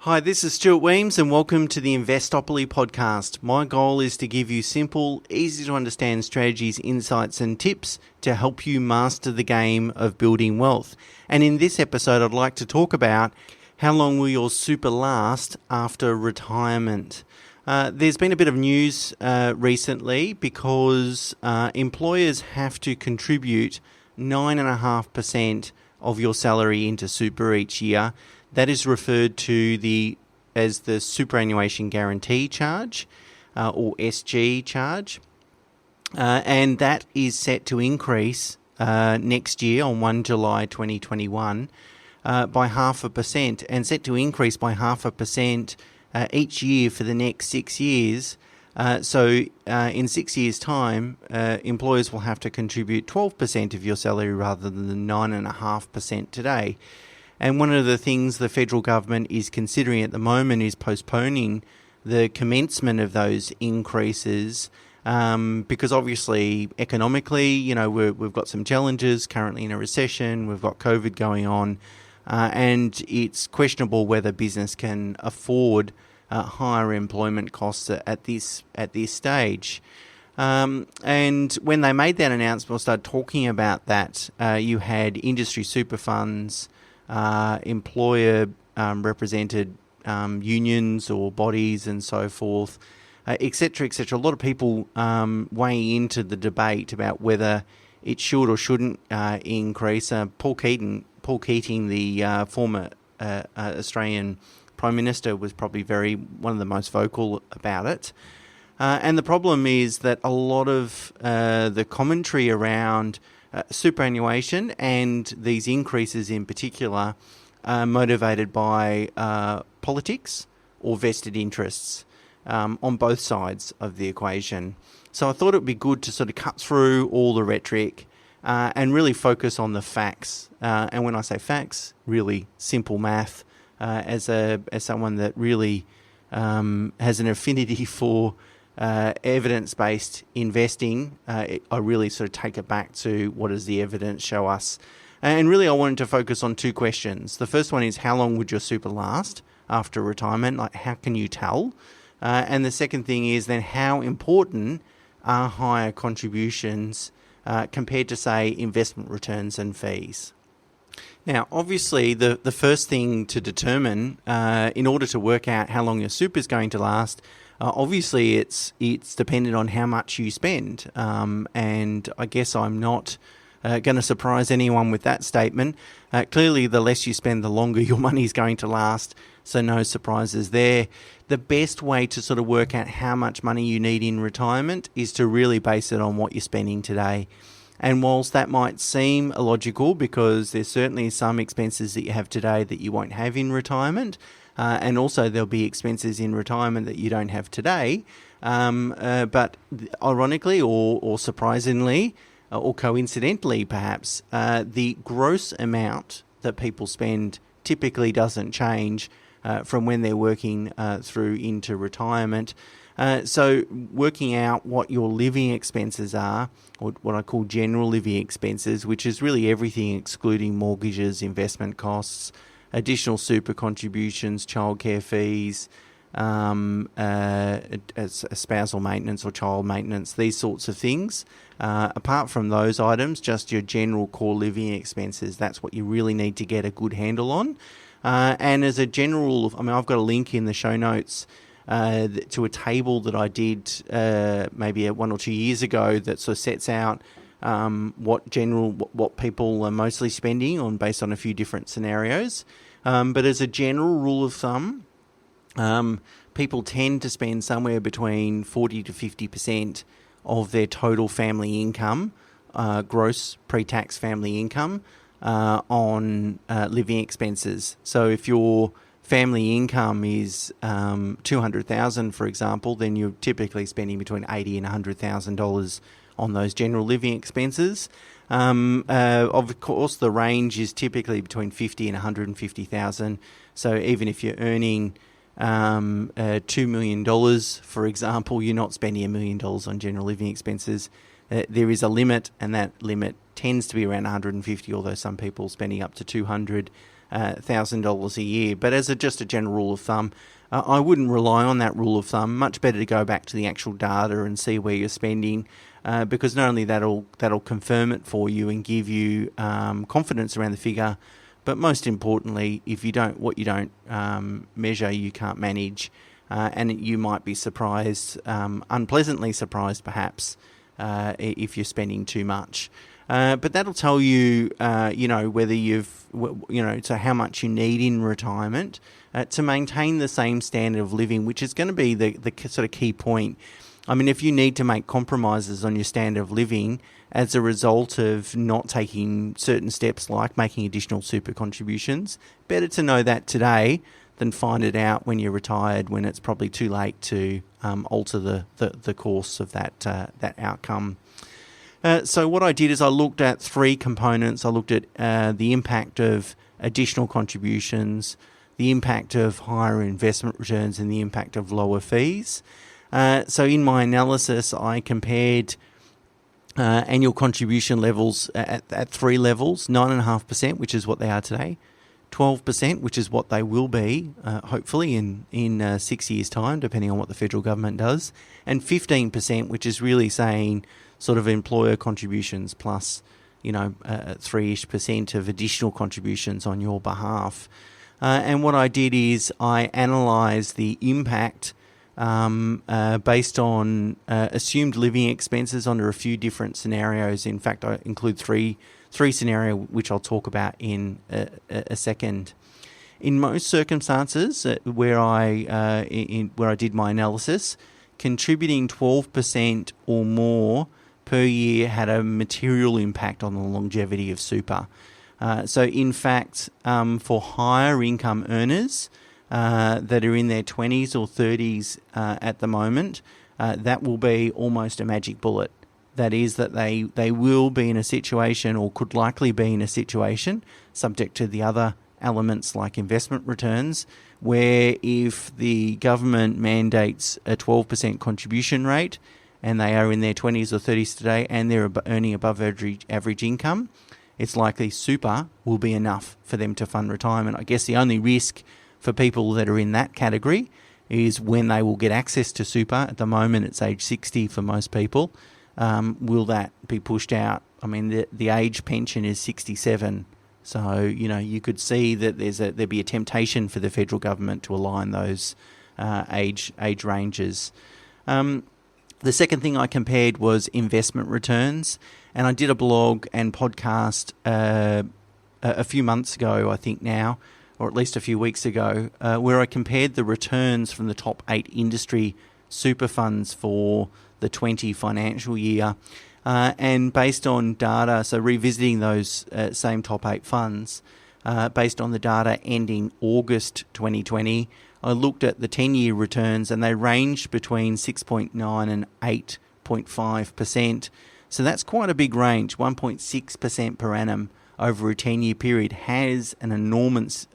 Hi, this is Stuart Weems and welcome to the Investopoly podcast. My goal is to give you simple, easy to understand strategies, insights and tips to help you master the game of building wealth. And in this episode, I'd like to talk about how long will your super last after retirement. There's been a bit of news recently because employers have to contribute 9.5% of your salary into super each year. That is referred to as the superannuation guarantee charge, or SG charge, and that is set to increase next year on 1 July 2021 by 0.5%, and set to increase by 0.5% each year for the next 6 years. So in 6 years' time, employers will have to contribute 12% of your salary rather than the 9.5% today. And one of the things the federal government is considering at the moment is postponing the commencement of those increases because obviously economically, we've got some challenges currently in a recession, we've got COVID going on, and it's questionable whether business can afford higher employment costs at this stage. And when they made that announcement or started talking about that, you had industry super funds, employer represented unions or bodies and so forth, etc., etc. A lot of people weighing into the debate about whether it should or shouldn't increase. Paul Keating, the former Australian Prime Minister, was probably one of the most vocal about it. And the problem is that a lot of the commentary around superannuation and these increases in particular are motivated by politics or vested interests on both sides of the equation. So I thought it would be good to sort of cut through all the rhetoric and really focus on the facts. And when I say facts, really simple math. As someone that really has an affinity for evidence-based investing, I really sort of take it back to what does the evidence show us. And really I wanted to focus on two questions. The first one is how long would your super last after retirement? Like how can you tell? And the second thing is then how important are higher contributions compared to, say, investment returns and fees? Now, obviously, the first thing to determine in order to work out how long your super is going to last, obviously it's dependent on how much you spend. And I guess I'm not going to surprise anyone with that statement. Clearly, the less you spend, the longer your money is going to last. So no surprises there. The best way to sort of work out how much money you need in retirement is to really base it on what you're spending today. And whilst that might seem illogical because there's certainly some expenses that you have today that you won't have in retirement, and also there'll be expenses in retirement that you don't have today, but ironically or surprisingly or coincidentally perhaps, the gross amount that people spend typically doesn't change from when they're working through into retirement. So working out what your living expenses are, or what I call general living expenses, which is really everything excluding mortgages, investment costs, additional super contributions, childcare fees, spousal maintenance or child maintenance, these sorts of things. Apart from those items, just your general core living expenses, that's what you really need to get a good handle on. And as a general, I've got a link in the show notes to a table that I did maybe 1 or 2 years ago that sort of sets out what people are mostly spending on based on a few different scenarios. But as a general rule of thumb, people tend to spend somewhere between 40 to 50% of their total family income, gross pre-tax family income, on living expenses. So if your family income is $200,000, for example, then you're typically spending between $80,000 and $100,000 on those general living expenses. Of course, the range is typically between $50,000 and $150,000. So even if you're earning $2 million, for example, you're not spending $1 million on general living expenses. There is a limit, and that limit tends to be around 150, although some people spending up to 200. $1,000 a year. But as just a general rule of thumb, I wouldn't rely on that rule of thumb. Much better to go back to the actual data and see where you're spending, because not only that'll confirm it for you and give you confidence around the figure, but most importantly, if you don't measure, you can't manage, and you might be surprised, unpleasantly surprised perhaps, if you're spending too much. But that'll tell you, whether so how much you need in retirement to maintain the same standard of living, which is going to be the sort of key point. I mean, if you need to make compromises on your standard of living as a result of not taking certain steps like making additional super contributions, better to know that today than find it out when you're retired, when it's probably too late to alter the course of that outcome. So what I did is I looked at three components. I looked at the impact of additional contributions, the impact of higher investment returns, and the impact of lower fees. So in my analysis, I compared annual contribution levels at three levels: 9.5%, which is what they are today; 12%, which is what they will be, hopefully in 6 years' time, depending on what the federal government does; and 15%, which is really saying sort of employer contributions plus, 3-ish% of additional contributions on your behalf. And what I did is I analysed the impact based on assumed living expenses under a few different scenarios. In fact, I include three scenarios, which I'll talk about in a second. In most circumstances, where I did my analysis, contributing 12% or more per year had a material impact on the longevity of super. So in fact, for higher income earners that are in their 20s or 30s at the moment, that will be almost a magic bullet. That is that they will be in a situation, or could likely be in a situation, subject to the other elements like investment returns, where if the government mandates a 12% contribution rate and they are in their 20s or 30s today and they're earning above average income, it's likely super will be enough for them to fund retirement. I guess the only risk for people that are in that category is when they will get access to super. At the moment, it's age 60 for most people. Will that be pushed out? I mean, the age pension is 67. So, you could see that there'd be a temptation for the federal government to align those age ranges. The second thing I compared was investment returns, and I did a blog and podcast a few months ago, I think now, or at least a few weeks ago, where I compared the returns from the top 8 industry super funds for the 20 financial year, and based on data, so revisiting those same top 8 funds, based on the data ending August 2020, I looked at the 10-year returns and they ranged between 6.9 and 8.5%. So that's quite a big range. 1.6% per annum over a 10-year period has an enormous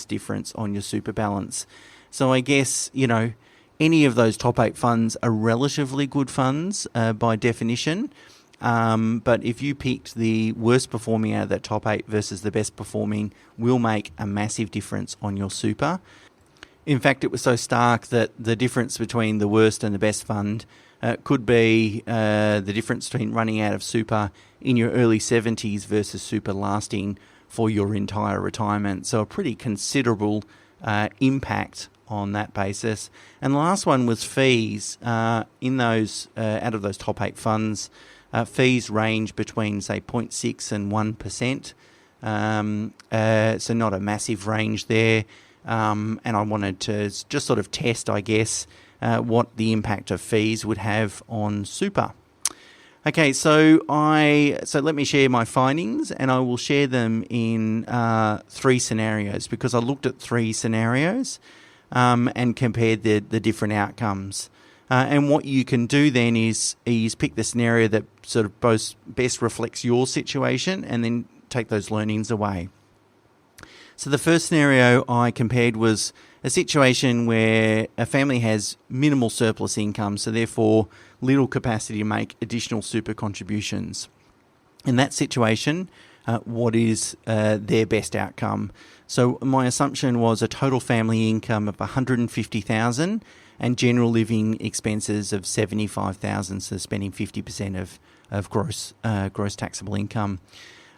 difference on your super balance. So I guess, any of those top 8 funds are relatively good funds by definition. But if you picked the worst performing out of that top 8 versus the best performing, will make a massive difference on your super. In fact, it was so stark that the difference between the worst and the best fund could be the difference between running out of super in your early 70s versus super lasting for your entire retirement. So a pretty considerable impact on that basis. And the last one was fees. In those out of those top 8 funds, fees range between, say, 0.6 and 1%. So not a massive range there. And I wanted to just sort of test, I guess, what the impact of fees would have on super. Okay, so let me share my findings, and I will share them in 3 scenarios, because I looked at 3 scenarios and compared the different outcomes. And what you can do then is pick the scenario that sort of best reflects your situation, and then take those learnings away. So the first scenario I compared was a situation where a family has minimal surplus income, so therefore little capacity to make additional super contributions. In that situation, what is their best outcome. So my assumption was a total family income of $150,000 and general living expenses of $75,000, so spending 50% of gross taxable income.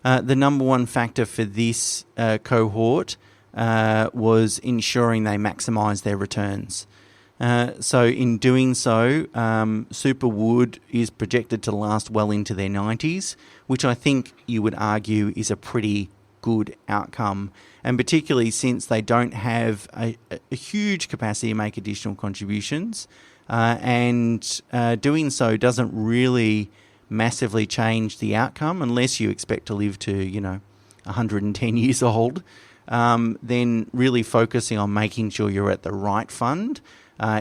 The number one factor for this cohort was ensuring they maximise their returns. So in doing so, Superwood is projected to last well into their 90s, which I think you would argue is a pretty good outcome, and particularly since they don't have a huge capacity to make additional contributions, and doing so doesn't really massively change the outcome unless you expect to live to 110 years old. Then really focusing on making sure you're at the right fund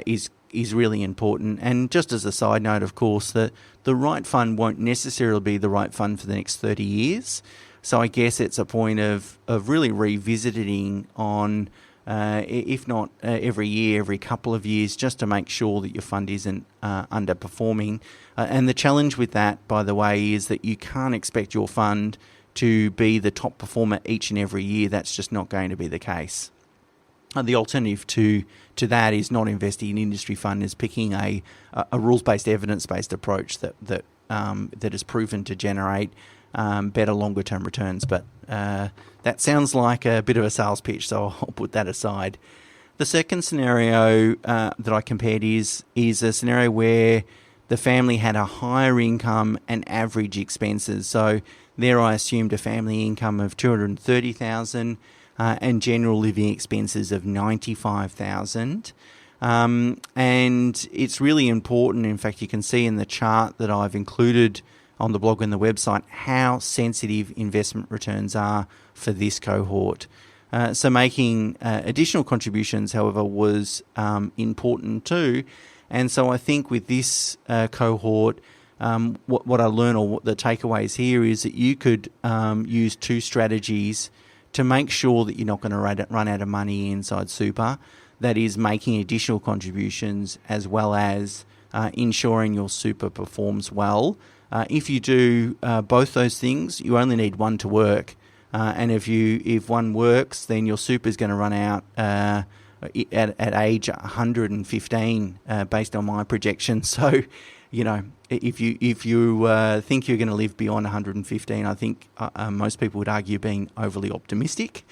is really important. And just as a side note, of course, that the right fund won't necessarily be the right fund for the next 30 years. So I guess it's a point of really revisiting on, if not every year, every couple of years, just to make sure that your fund isn't underperforming. And the challenge with that, by the way, is that you can't expect your fund to be the top performer each and every year. That's just not going to be the case. The alternative to that is not investing in industry fund, is picking a rules-based, evidence-based approach that is proven to generate better longer-term returns. But that sounds like a bit of a sales pitch, so I'll put that aside. The second scenario that I compared is a scenario where the family had a higher income and average expenses. So there I assumed a family income of $230,000 and general living expenses of $95,000. And it's really important. In fact, you can see in the chart that I've included on the blog and the website how sensitive investment returns are for this cohort. So making additional contributions, however, was important too. And so I think with this cohort, what I learned, or what the takeaways here, is that you could use two strategies to make sure that you're not going to run out of money inside super. That is, making additional contributions as well as ensuring your super performs well. If you do both those things, you only need one to work. And if one works, then your super is going to run out at age 115, based on my projections. So, if you think you're going to live beyond 115, I think most people would argue being overly optimistic.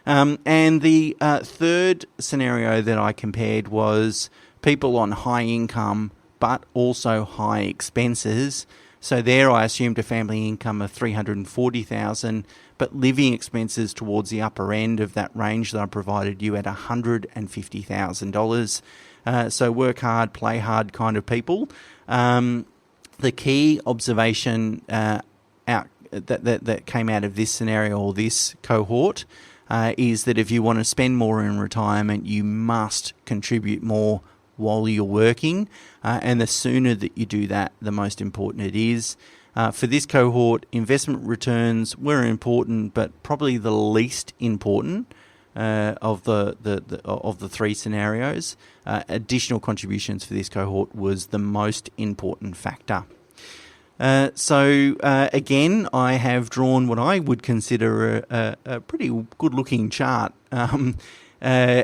And the third scenario that I compared was people on high income but also high expenses. So there I assumed a family income of $340,000, but living expenses towards the upper end of that range that I provided you at $150,000. So work hard, play hard kind of people. The key observation that came out of this scenario, or this cohort, is that if you want to spend more in retirement, you must contribute more while you're working, and the sooner that you do that, the most important it is. For this cohort, investment returns were important, but probably the least important of the three scenarios. Additional contributions for this cohort was the most important factor. So again, I have drawn what I would consider a pretty good-looking chart,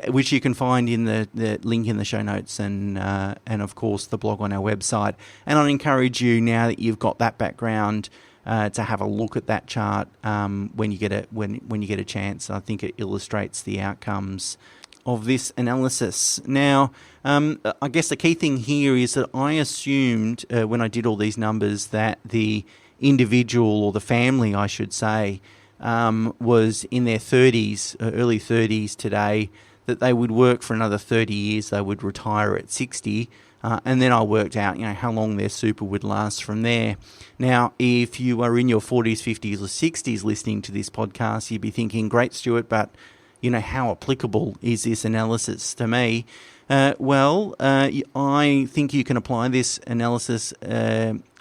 which you can find in the link in the show notes and of course the blog on our website. And I'd encourage you, now that you've got that background, to have a look at that chart when you get a chance. I think it illustrates the outcomes of this analysis. Now, I guess the key thing here is that I assumed when I did all these numbers that the individual, or the family I should say, was in their 30s, early 30s today, that they would work for another 30 years, they would retire at 60, and then I worked out, how long their super would last from there. Now, if you are in your 40s, 50s or 60s listening to this podcast, you'd be thinking, great, Stuart, but how applicable is this analysis to me? Well, I think you can apply this analysis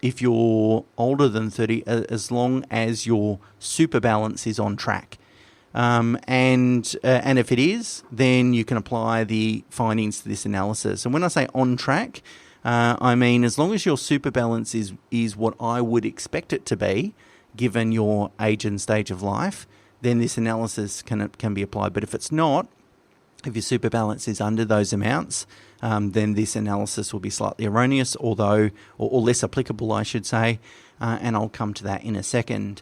if you're older than 30, as long as your super balance is on track. And if it is, then you can apply the findings to this analysis. And when I say on track, I mean as long as your super balance is what I would expect it to be, given your age and stage of life, then this analysis can be applied. But if it's not, if your super balance is under those amounts, then this analysis will be slightly erroneous, or less applicable, I should say, and I'll come to that in a second.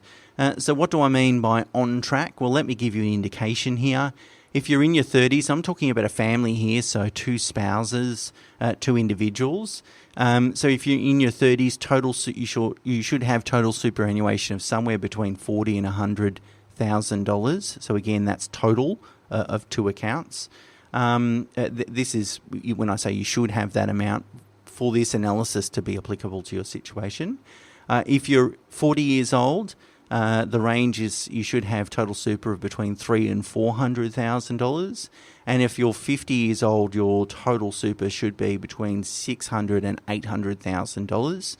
So what do I mean by on track? Well, let me give you an indication here. If you're in your 30s, I'm talking about a family here, so 2 spouses, 2 individuals. So if you're in your 30s, you should have total superannuation of somewhere between $40,000 and $100,000. So again, that's total of 2 accounts. This is when I say you should have that amount for this analysis to be applicable to your situation. If you're 40 years old, the range is you should have total super of between $300,000 and $400,000, and if you're 50 years old, your total super should be between $600,000 and $800,000.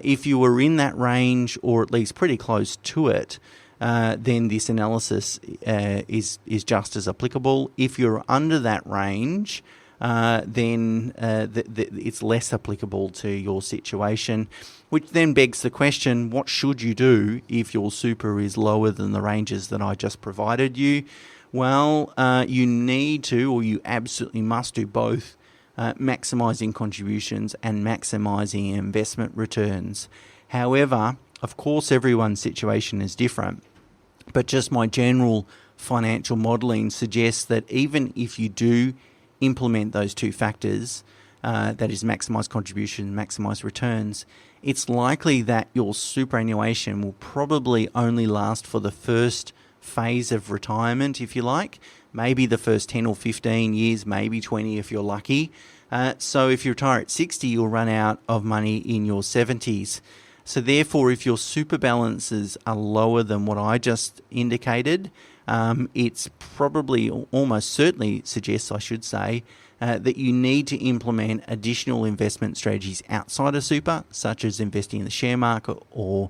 If you were in that range, or at least pretty close to it, then this analysis is just as applicable. If you're under that range, then it's less applicable to your situation, which then begs the question, what should you do if your super is lower than the ranges that I just provided you? Well, you need to, or you absolutely must do both, maximising contributions and maximising investment returns. However, of course, everyone's situation is different, but just my general financial modelling suggests that even if you do implement those 2 factors, that is maximise contribution, maximise returns, it's likely that your superannuation will probably only last for the first phase of retirement, if you like, maybe the first 10 or 15 years, maybe 20 if you're lucky. So if you retire at 60, you'll run out of money in your 70s. So therefore, if your super balances are lower than what I just indicated, it's probably, almost certainly suggests, I should say, that you need to implement additional investment strategies outside of super, such as investing in the share market or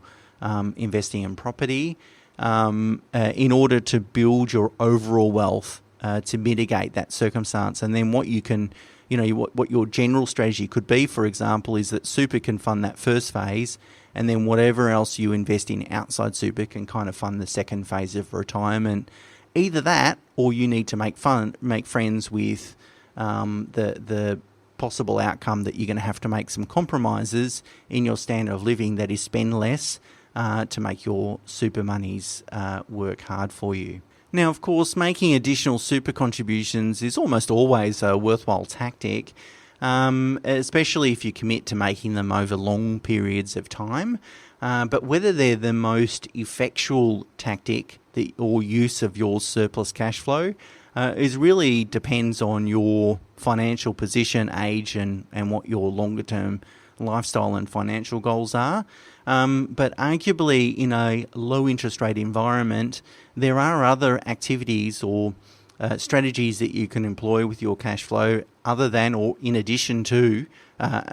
investing in property, in order to build your overall wealth to mitigate that circumstance. And then what you can, what your general strategy could be, for example, is that super can fund that first phase, and then whatever else you invest in outside super can kind of fund the second phase of retirement. Either that, or you need to make friends with the possible outcome that you're going to have to make some compromises in your standard of living, that is spend less to make your super monies work hard for you. Now, of course, making additional super contributions is almost always a worthwhile tactic, especially if you commit to making them over long periods of time. But whether they're the most effectual tactic or use of your surplus cash flow is really depends on your financial position, age, and what your longer term lifestyle and financial goals are. But arguably, in a low interest rate environment, there are other activities or strategies that you can employ with your cash flow other than or in addition to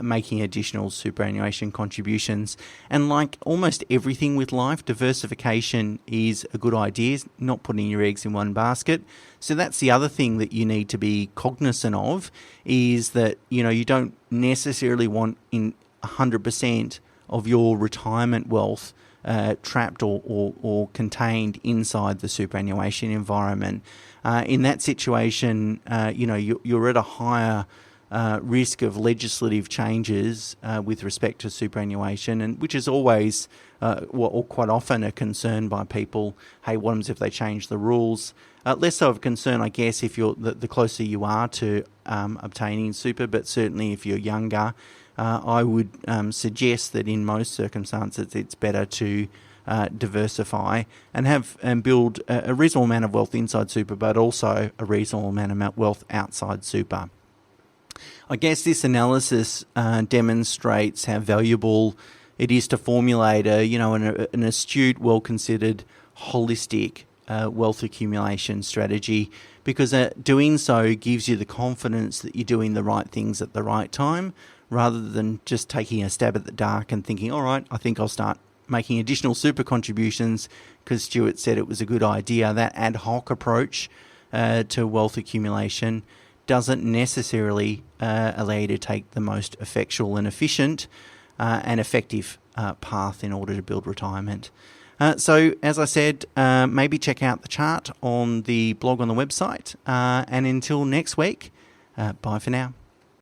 making additional superannuation contributions. And like almost everything with life, diversification is a good idea, not putting your eggs in one basket. So that's the other thing that you need to be cognizant of, is that you don't necessarily want in 100% of your retirement wealth trapped or contained inside the superannuation environment. In that situation, you're at a higher risk of legislative changes with respect to superannuation, and which is always or quite often a concern by people. Hey, what happens if they change the rules? Less so of a concern, I guess, if you're the closer you are to obtaining super, but certainly if you're younger, I would suggest that in most circumstances it's better to diversify and build a reasonable amount of wealth inside super, but also a reasonable amount of wealth outside super. I guess this analysis demonstrates how valuable it is to formulate an astute, well-considered, holistic wealth accumulation strategy, because doing so gives you the confidence that you're doing the right things at the right time, rather than just taking a stab at the dark and thinking, all right, I think I'll start making additional super contributions because Stuart said it was a good idea. That ad hoc approach to wealth accumulation doesn't necessarily allow you to take the most effectual and efficient and effective path in order to build retirement. So, as I said, maybe check out the chart on the blog on the website. And until next week, bye for now.